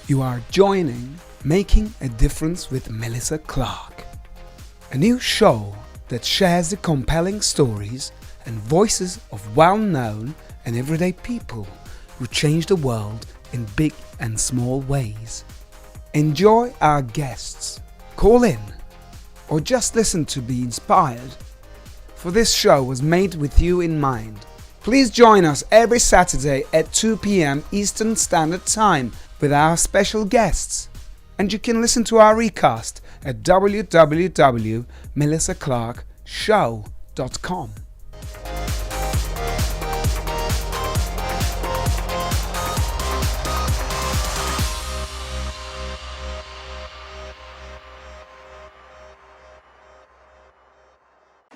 You are joining Making a Difference with Melissa Clark, a new show that shares the compelling stories and voices of well-known and everyday people who change the world in big and small ways. Enjoy our guests, call in, or just listen to be inspired. For this show was made with you in mind. Please join us every Saturday at 2 p.m. Eastern Standard Time with our special guests. And you can listen to our recast at www.melissaclarkshow.com.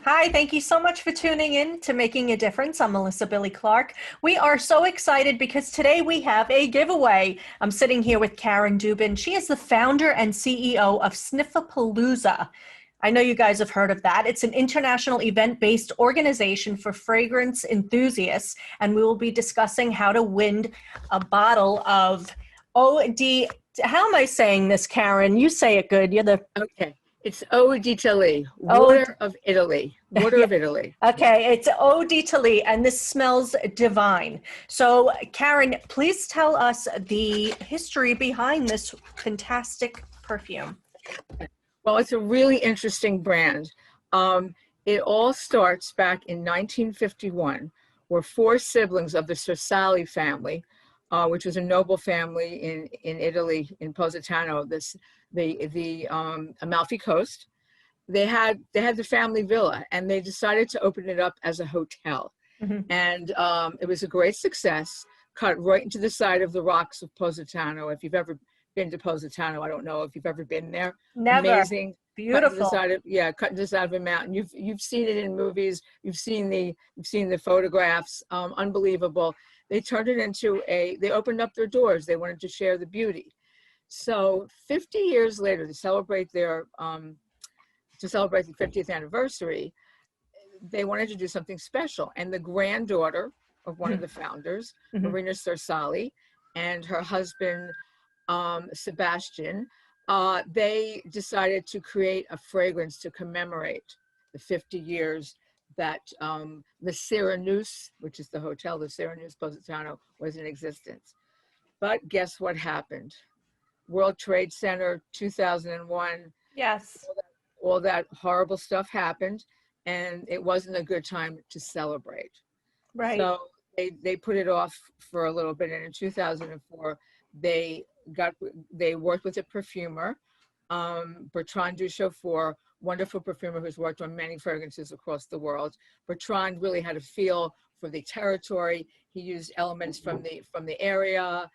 Hi, thank you so much for tuning in to Making a Difference. I'm Melissa Billy Clark. We are so excited because today we have a giveaway. I'm sitting here with Karen Dubin. She is the founder and CEO of Sniffapalooza. I know you guys have heard of that. It's an international event-based organization for fragrance enthusiasts, and we will be discussing how to win a bottle of OD. How am I saying this, Karen? You say it good. You're the... Okay. It's Eau d'Italie, water of Italy. Water of Italy. Okay, it's Eau d'Italie, and this smells divine. So, Karen, please tell us the history behind this fantastic perfume. Well, it's a really interesting brand. It all starts back in 1951, where four siblings of the Cersali family, which was a noble family in Italy, in Positano, the Amalfi Coast. They had the family villa, and they decided to open it up as a hotel. Mm-hmm. And it was a great success, cut right into the side of the rocks of Positano. If you've ever been to Positano, I don't know if you've ever been there. Never. Amazing. Beautiful. Cut into the side of a mountain. You've seen it in movies. You've seen the photographs. Unbelievable. They turned it into they opened up their doors. They wanted to share the beauty. So 50 years later, to celebrate the 50th anniversary, they wanted to do something special. And the granddaughter of one of the founders, Mm-hmm. Marina Cersali, and her husband, Sebastian, they decided to create a fragrance to commemorate the 50 years that the Serenus, which is the hotel, the Serenus Positano, was in existence. But guess what happened? World Trade Center, 2001. Yes. All that horrible stuff happened, and it wasn't a good time to celebrate. Right. So they put it off for a little bit, and in 2004, they worked with a perfumer, Bertrand Duchaufour, wonderful perfumer who's worked on many fragrances across the world. Bertrand really had a feel for the territory. He used elements from the area,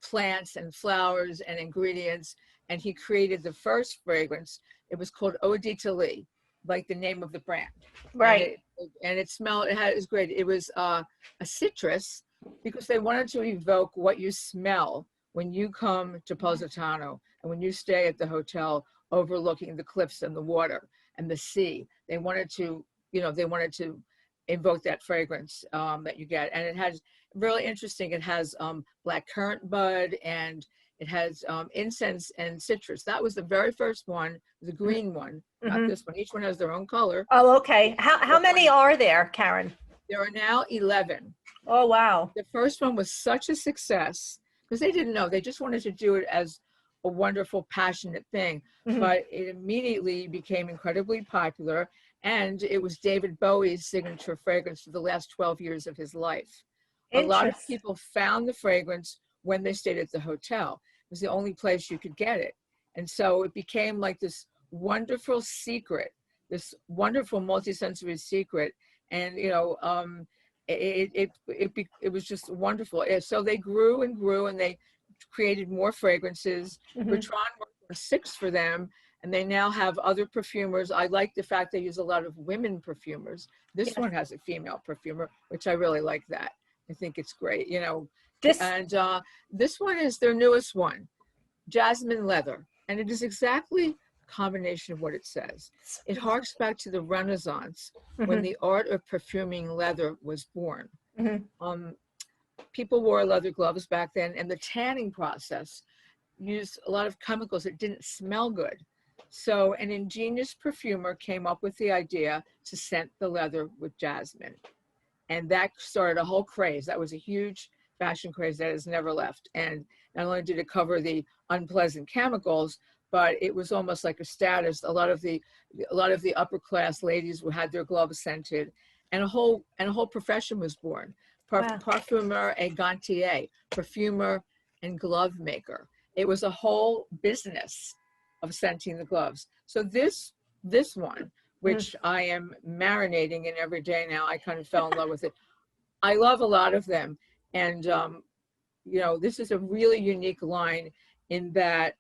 plants and flowers and ingredients, and he created the first fragrance. It was called Eau d'Italie, like the name of the brand. Right. And it smelled, it was great. It was a citrus, because they wanted to evoke what you smell when you come to Positano and when you stay at the hotel overlooking the cliffs and the water and the sea. They wanted to evoke that fragrance that you get. And it has, really interesting, it has black currant bud, and it has incense and citrus. That was the very first one, the green one, not Mm-hmm. this one. Each one has their own color. Oh, okay. How many are there, Karen? There are now 11. Oh, wow. The first one was such a success because they didn't know. They just wanted to do it as a wonderful, passionate thing. Mm-hmm. But it immediately became incredibly popular. And it was David Bowie's signature fragrance for the last 12 years of his life. A lot of people found the fragrance when they stayed at the hotel. It was the only place you could get it. And so it became like this wonderful secret, this wonderful multisensory secret. And, it was just wonderful. So they grew and grew, and they created more fragrances. Mm-hmm. Bertrand worked on 6 for them, and they now have other perfumers. I like the fact they use a lot of women perfumers. This one has a female perfumer, which I really like that. I think it's great, this one is their newest one, Jasmine leather, and it is exactly a combination of what it says. It harks back to the Renaissance, Mm-hmm. when the art of perfuming leather was born. Mm-hmm. People wore leather gloves back then, and the tanning process used a lot of chemicals that didn't smell good. So an ingenious perfumer came up with the idea to scent the leather with jasmine. And that started a whole craze. That was a huge fashion craze that has never left. And not only did it cover the unpleasant chemicals, but it was almost like a status. A lot of the upper class ladies who had their gloves scented, and a whole profession was born. Wow. Parfumer et gantier, perfumer and glove maker. It was a whole business of scenting the gloves. So this one, which I am marinating in every day now, I kind of fell in love with it. I love a lot of them. And, you know, this is a really unique line in that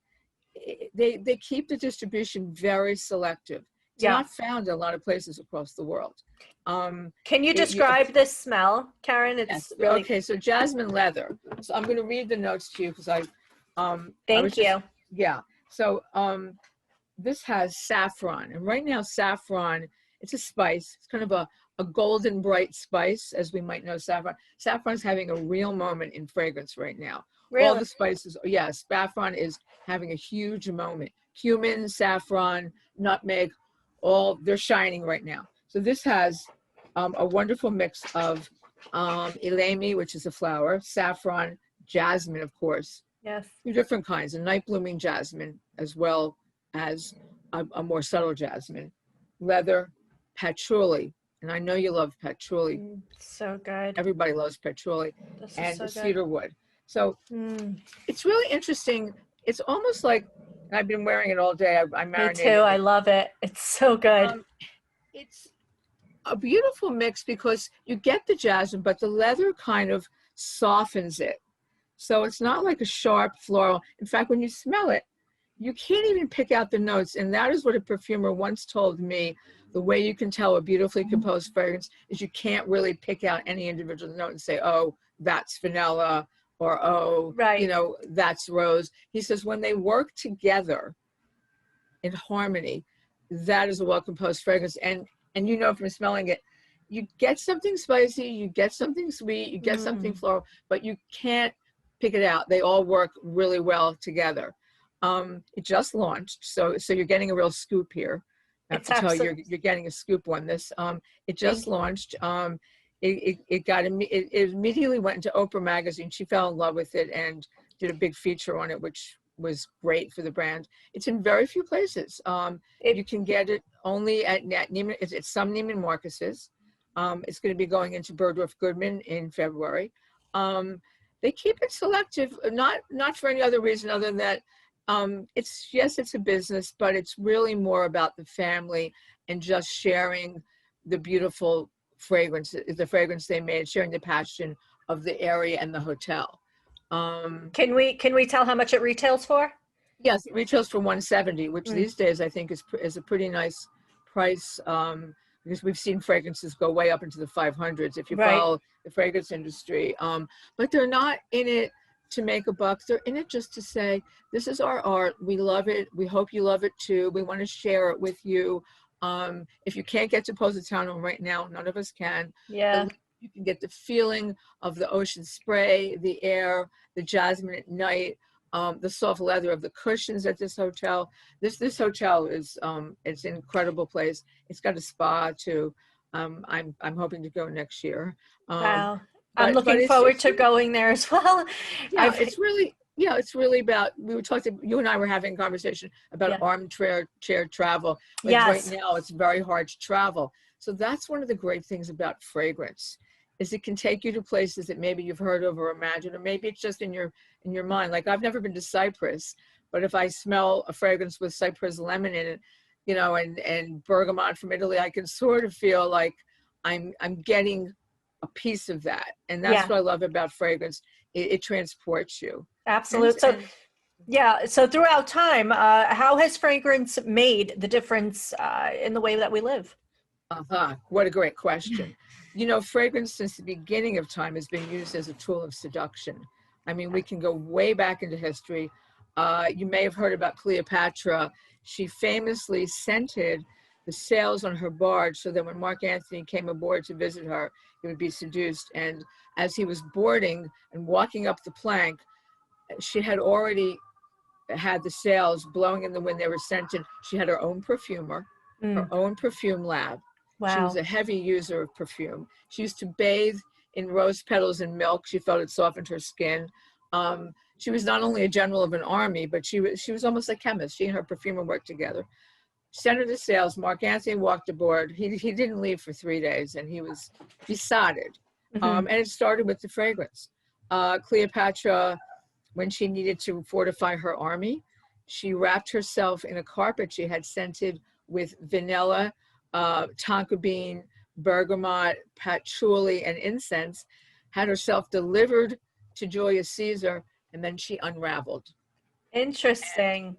they keep the distribution very selective. It's not found in a lot of places across the world. Can you describe this smell, Karen? It's yes. really... Okay, so jasmine leather. So I'm going to read the notes to you because Thank you. Yeah. So this has saffron, and right now saffron, it's a spice. It's kind of a golden bright spice, as we might know saffron. Saffron's having a real moment in fragrance right now. Really? All the spices, yes, saffron is having a huge moment. Cumin, saffron, nutmeg, they're shining right now. So this has a wonderful mix of elemi, which is a flower, saffron, jasmine, of course. Yes. Two different kinds, a night blooming jasmine as well as a more subtle jasmine, leather, patchouli, and I know you love patchouli. So good. Everybody loves patchouli, and so cedar wood. So it's really interesting. It's almost like, and I've been wearing it all day. I marinated. Me too. I love it. It's so good. It's a beautiful mix because you get the jasmine, but the leather kind of softens it. So it's not like a sharp floral. In fact, when you smell it, you can't even pick out the notes. And that is what a perfumer once told me. The way you can tell a beautifully composed fragrance is you can't really pick out any individual note and say, oh, that's vanilla, or oh, you know, that's rose. He says when they work together in harmony, that is a well-composed fragrance. And you know from smelling it, you get something spicy, you get something sweet, you get something floral, but you can't pick it out. They all work really well together. It just launched, so you're getting a real scoop here. I have to tell you, you're getting a scoop on this. It just launched. It immediately went into Oprah magazine. She fell in love with it and did a big feature on it, which was great for the brand. It's in very few places. You can get it only at Neiman. It's some Neiman Marcus's. It's going to be going into Bergdorf Goodman in February. They keep it selective, not for any other reason other than that. It's a business, but it's really more about the family and just sharing the beautiful fragrance, the fragrance they made, sharing the passion of the area and the hotel. Can we tell how much it retails for? Yes, it retails for $170, which these days I think is a pretty nice price, because we've seen fragrances go way up into the 500s if you follow the fragrance industry. But they're not in it to make a buck. They're in it just to say, this is our art. We love it. We hope you love it too. We want to share it with you. If you can't get to Positano right now, none of us can. Yeah. You can get the feeling of the ocean spray, the air, the jasmine at night, the soft leather of the cushions at this hotel. This hotel is it's an incredible place. It's got a spa too. I'm hoping to go next year. Wow. I'm looking forward to going there as well. Yeah, it's really about, you and I were having a conversation about armchair travel. Like right now, it's very hard to travel. So that's one of the great things about fragrance, is it can take you to places that maybe you've heard of or imagined, or maybe it's just in your mind. Like I've never been to Cyprus, but if I smell a fragrance with Cyprus lemon in it, you know, and bergamot from Italy, I can sort of feel like I'm getting a piece of that. And that's what I love about fragrance. It transports you. Absolutely. So throughout time, how has fragrance made the difference in the way that we live? What a great question. You know, fragrance since the beginning of time has been used as a tool of seduction. I mean, we can go way back into history. You may have heard about Cleopatra. She famously scented the sails on her barge so that when Mark Antony came aboard to visit her, he would be seduced. And as he was boarding and walking up the plank, she had already had the sales blowing in the wind. They were sent in. She had her own perfumer, her own perfume lab. She was Wow. a heavy user of perfume. She used to bathe in rose petals and milk. She felt it softened her skin. She was not only a general of an army, but she was almost a chemist. She and her perfumer worked together. Sent her to sales. Mark Anthony walked aboard. He didn't leave for 3 days, and he was besotted. And it started with the fragrance. Cleopatra, when she needed to fortify her army, she wrapped herself in a carpet she had scented with vanilla, tonka bean, bergamot, patchouli, and incense, had herself delivered to Julius Caesar, and then she unraveled. Interesting. And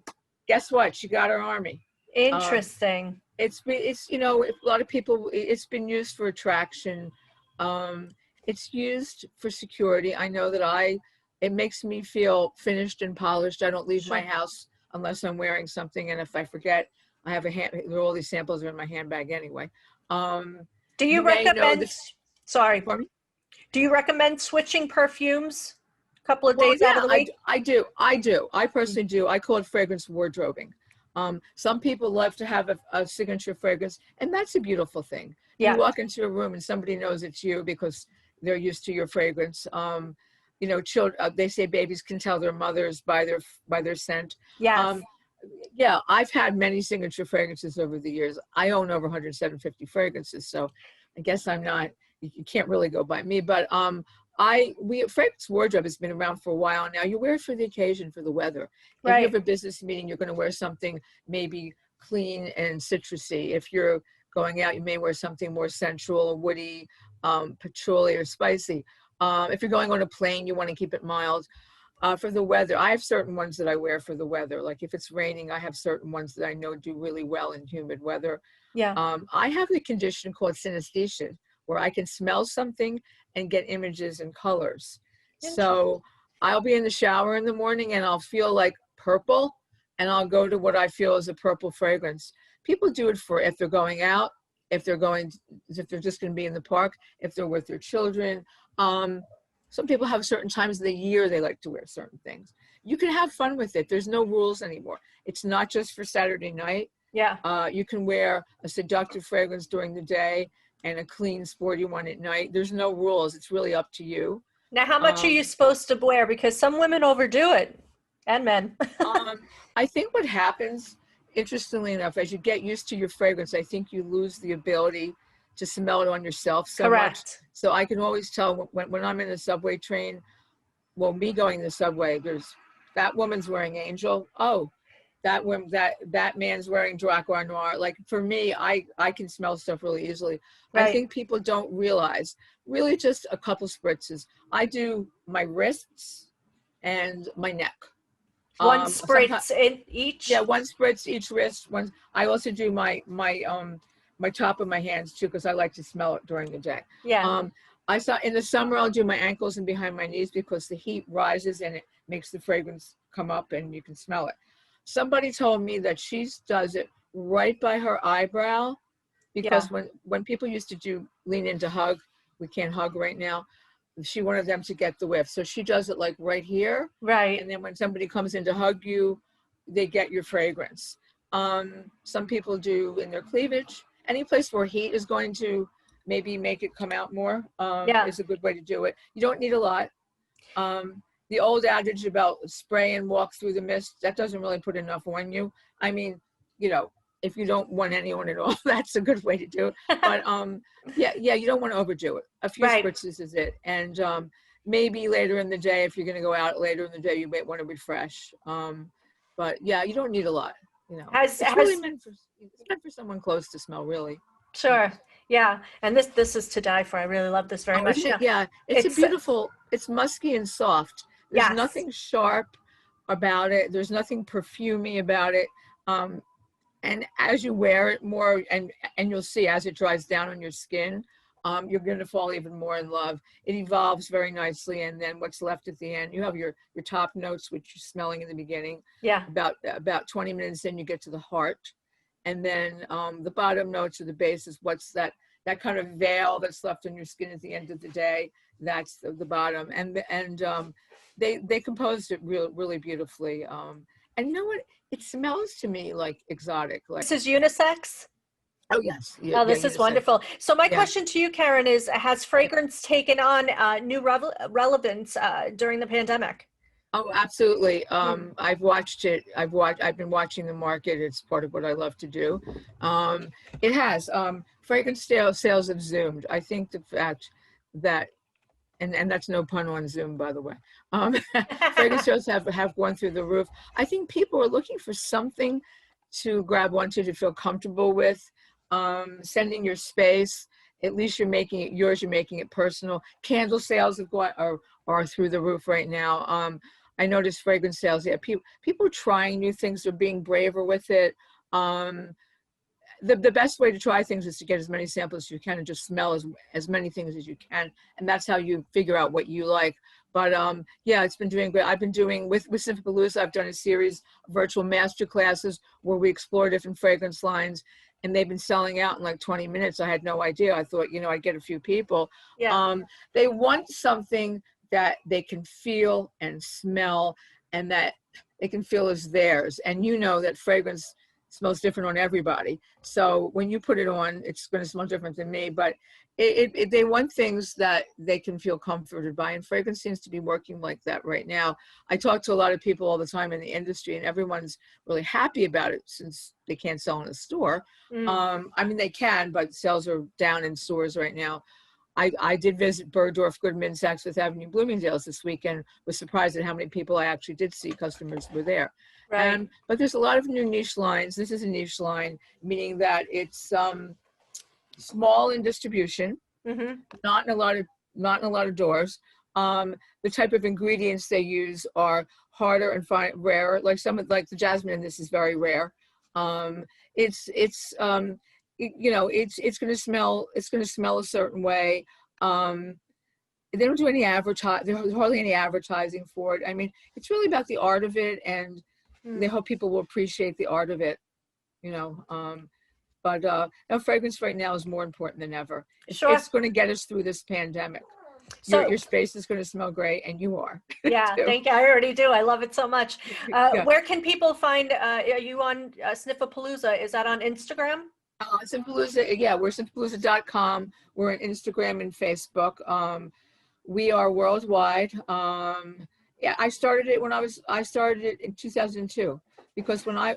guess what? She got her army. Interesting. It's you know, a lot of people, it's been used for attraction. It's used for security. I know that it makes me feel finished and polished. I don't leave my house unless I'm wearing something, and if I forget, I have all these samples are in my handbag anyway. Do you recommend, sorry, for me? Do you recommend switching perfumes a couple of days out of the week? I do. I personally do. I call it fragrance wardrobing. Some people love to have a signature fragrance, and that's a beautiful thing. Yeah. You walk into a room and somebody knows it's you because they're used to your fragrance. You know, they say babies can tell their mothers by their scent. Yes. Yeah, I've had many signature fragrances over the years. I own over 150 fragrances, so I guess you can't really go by me. But fragrance wardrobe has been around for a while now. You wear it for the occasion, for the weather. If you have a business meeting, you're going to wear something maybe clean and citrusy. If you're going out, you may wear something more sensual, woody, patchouli, or spicy. If you're going on a plane, you want to keep it mild. For the weather, I have certain ones that I wear for the weather. Like if it's raining, I have certain ones that I know do really well in humid weather. Yeah. I have the condition called synesthesia, where I can smell something and get images and colors. So I'll be in the shower in the morning and I'll feel like purple, and I'll go to what I feel is a purple fragrance. People do it for if they're going out, if they're just going to be in the park, if they're with their children. Some people have certain times of the year they like to wear certain things. You can have fun with it. There's no rules anymore. It's not just for Saturday night. Yeah. You can wear a seductive fragrance during the day and a clean, sporty one at night. There's no rules. It's really up to you. Now, how much are you supposed to wear? Because some women overdo it, and men. I think what happens, interestingly enough, as you get used to your fragrance, I think you lose the ability to smell it on yourself so much. So I can always tell when I'm in the subway train, well, me going in the subway, that woman's wearing Angel. Oh, that man's wearing Draco Noir. Like for me, I can smell stuff really easily. I think people don't realize, really just a couple spritzes. I do my wrists and my neck. One spritz in each? Yeah, one spritz each wrist. I also do my top of my hands too, because I like to smell it during the day. Yeah. I saw in the summer, I'll do my ankles and behind my knees because the heat rises and it makes the fragrance come up and you can smell it. Somebody told me that she does it right by her eyebrow, because when people used to lean in to hug, we can't hug right now. She wanted them to get the whiff. So she does it like right here. Right. And then when somebody comes in to hug you, they get your fragrance. Some people do in their cleavage. Any place where heat is going to maybe make it come out more is a good way to do it. You don't need a lot. The old adage about spray and walk through the mist, that doesn't really put enough on you. I mean, you know, if you don't want anyone at all, that's a good way to do it. But you don't want to overdo it. A few spritzes is it. And maybe later in the day, if you're going to go out later in the day, you might want to refresh. But yeah, you don't need a lot. You know, it's really meant for someone close to smell, really. Sure. Yeah. And this is to die for. I really love this very much. Yeah. It's a beautiful, it's musky and soft. There's nothing sharp about it. There's nothing perfumey about it. And as you wear it more, and you'll see as it dries down on your skin, you're going to fall even more in love. It evolves very nicely. And then what's left at the end, you have your top notes, which you're smelling in the beginning. Yeah. About 20 minutes in, you get to the heart. And then the bottom notes or the base is what's that kind of veil that's left on your skin at the end of the day. That's the bottom. And they composed it really beautifully. And you know what? It smells to me like exotic. Like, This is unisex? oh yes. Yeah, Oh, this is wonderful. So my Yeah. question to you, Karen, is has fragrance taken on new relevance during the pandemic? Oh, absolutely. I've watched it. I've been watching the market. It's part of what I love to do. It has. Fragrance sales have zoomed. I think the fact that, and that's no pun on Zoom, by the way. Fragrance sales have gone through the roof. I think people are looking for something to grab onto, to feel comfortable with. Sending your space, at least you're making it yours, you're making it personal. Candle sales are through the roof right now. I noticed fragrance sales, yeah, people are trying new things, they're being braver with it. The best way to try things is to get as many samples as you can and just smell as many things as you can. And that's how you figure out what you like. But yeah, it's been doing great. I've been doing, with Sniffapalooza, I've done a series of virtual master classes where we explore different fragrance lines, and they've been selling out in like 20 minutes. I had no idea. I thought, I'd get a few people. Yeah. They want something that they can feel and smell and that they can feel as theirs. And that fragrance smells different on everybody. So when you put it on, it's going to smell different than me, but they want things that they can feel comforted by, and fragrance seems to be working like that right now. I talk to a lot of people all the time in the industry, and everyone's really happy about it since they can't sell in a store. I mean, they can, but sales are down in stores right now. I did visit Bergdorf Goodman, Saks Fifth Avenue, Bloomingdale's this weekend. Was surprised at how many people I actually did see. Customers were there. Right. But there's a lot of new niche lines. This is a niche line, meaning that it's small in distribution, not in a lot of doors. The type of ingredients they use are harder and rarer. Like the Jasmine in this is very rare. It's going to smell. It's going to smell a certain way. They don't do any there's hardly any advertising for it. I mean, it's really about the art of it, and they hope people will appreciate the art of it. But now fragrance right now is more important than ever. Sure. It's going to get us through this pandemic. So your space is going to smell great, and you are. Yeah, thank you. I already do. I love it so much. Where can people find, are you on Sniffapalooza? Is that on Instagram? Sniffapalooza, yeah, we're Sniffapalooza.com. We're on Instagram and Facebook. We are worldwide. Yeah, I started it in 2002 because when I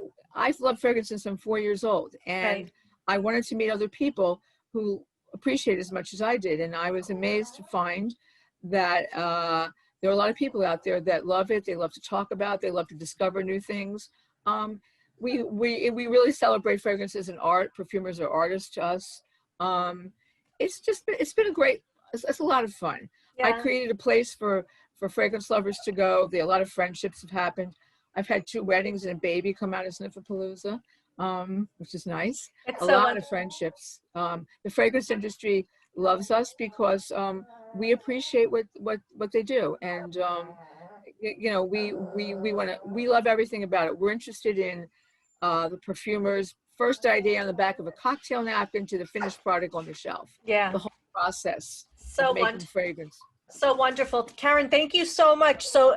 love fragrance since I'm 4 years old, and I wanted to meet other people who appreciate it as much as I did. And I was amazed to find that there are a lot of people out there that love it. They love to talk about it. They love to discover new things. We really celebrate fragrance as an art. Perfumers are artists to us. It's been it's a lot of fun. Yeah. I created a place for fragrance lovers to go. A lot of friendships have happened. I've had 2 weddings and a baby come out of Sniffapalooza, which is nice. It's a so lot of friendships. The fragrance industry loves us because we appreciate what they do, and we love everything about it. We're interested in the perfumers, first idea on the back of a cocktail napkin to the finished product on the shelf. Yeah. The whole process So of making fragrance. So wonderful. Karen, thank you so much. So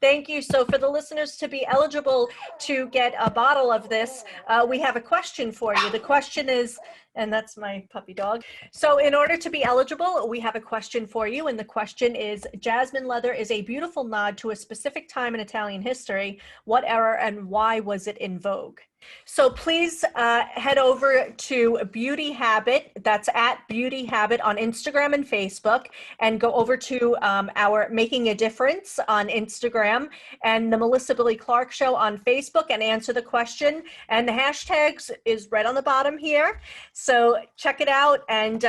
thank you. So for the listeners to be eligible to get a bottle of this, we have a question for you. The question is, and that's my puppy dog. So in order to be eligible, we have a question for you. And the question is, Jasmine leather is a beautiful nod to a specific time in Italian history. What era and why was it in vogue? So please head over to Beauty Habit. That's at Beauty Habit on Instagram and Facebook, and go over to our Making a Difference on Instagram and the Melissa Billy Clark Show on Facebook and answer the question. And the hashtags is right on the bottom here. So check it out, and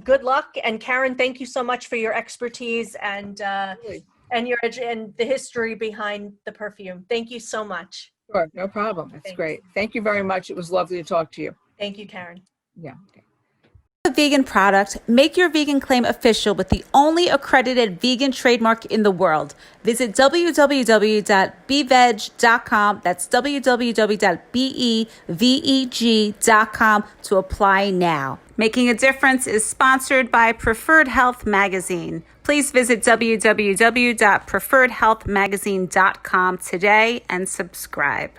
good luck. And Karen, thank you so much for your expertise and the history behind the perfume. Thank you so much. Sure, no problem. That's great. Thank you very much. It was lovely to talk to you. Thank you, Karen. Yeah. Okay. A vegan product, make your vegan claim official with the only accredited vegan trademark in the world. Visit www.beveg.com. That's www.beveg.com to apply now. Making a Difference is sponsored by Preferred Health Magazine. Please visit www.preferredhealthmagazine.com today and subscribe.